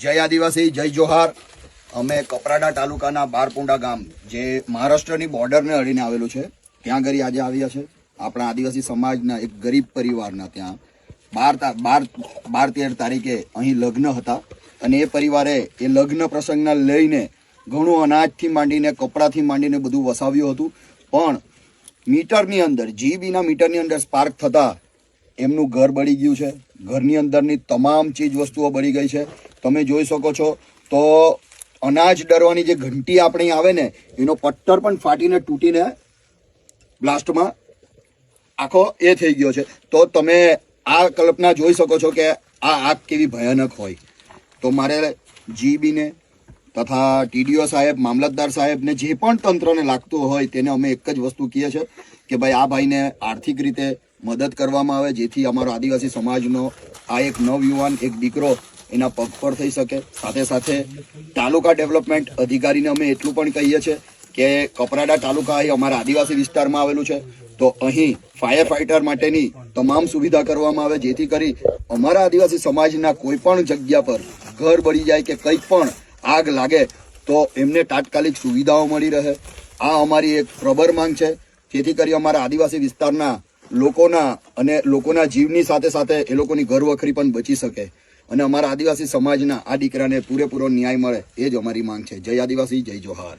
જય આદિવાસી, જય જોહાર. અમે કપરાડા તાલુકાના બારપુંડા ગામ જે મહારાષ્ટ્રની બોર્ડરને અડીને આવેલું છે ત્યાં આગળ આજે આવ્યા છે. આપણા આદિવાસી સમાજના એક ગરીબ પરિવારના ત્યાં 12-13 તારીખે અહીં લગ્ન હતા અને એ પરિવારે એ લગ્ન પ્રસંગના લઈને ઘણું અનાજથી માંડીને કપડાથી માંડીને બધું વસાવ્યું હતું, પણ મીટરની અંદર જીબીના મીટરની અંદર સ્પાર્ક થતા એમનું ઘર બળી ગયું છે. ઘરની અંદરની તમામ ચીજ વસ્તુઓ બળી ગઈ છે. તમે જોઈ શકો છો તો અનાજ ડરવાની જે ઘંટી આપણી આવે ને એનો પટ્ટર પણ ફાટીને તૂટીને બ્લાસ્ટમાં આખો એ થઈ ગયો છે. તો તમે આ કલ્પના જોઈ શકો છો કે આ આગ કેવી ભયાનક હોય. તો મારે જીબીને તથા ટીડીઓ સાહેબ, મામલતદાર સાહેબને જે પણ તંત્રને લાગતું હોય તેને અમે એક જ વસ્તુ કહીએ છીએ કે ભાઈ આ ભાઈને આર્થિક રીતે મદદ કરવામાં આવે, જેથી અમારો આદિવાસી સમાજનો આ એક નવયુવાન, એક દીકરો એના પગ પર થઈ શકે. સાથે સાથે તાલુકા ડેવલપમેન્ટ અધિકારીને અમે એટલું પણ કહીએ છીએ કે કપરાડા તાલુકા એ અમારા આદિવાસી વિસ્તારમાં આવેલું છે, તો અહીં ફાયર ફાઇટર માટેની તમામ સુવિધા કરવામાં આવે, જેથી કરી અમારા આદિવાસી સમાજના કોઈ પણ જગ્યા પર ઘર બળી જાય કે કંઈક પણ આગ લાગે તો એમને તાત્કાલિક સુવિધાઓ મળી રહે. આ અમારી એક પ્રબળ માંગ છે, જેથી કરી અમારા આદિવાસી વિસ્તારના લોકોના જીવની સાથે સાથે એ લોકોની ઘર વખરી પણ બચી શકે અને અમારા આદિવાસી સમાજના આ દીકરાને પૂરેપૂરો ન્યાય મળે, એ જ અમારી માંગ છે. જય આદિવાસી, જય જોહાર.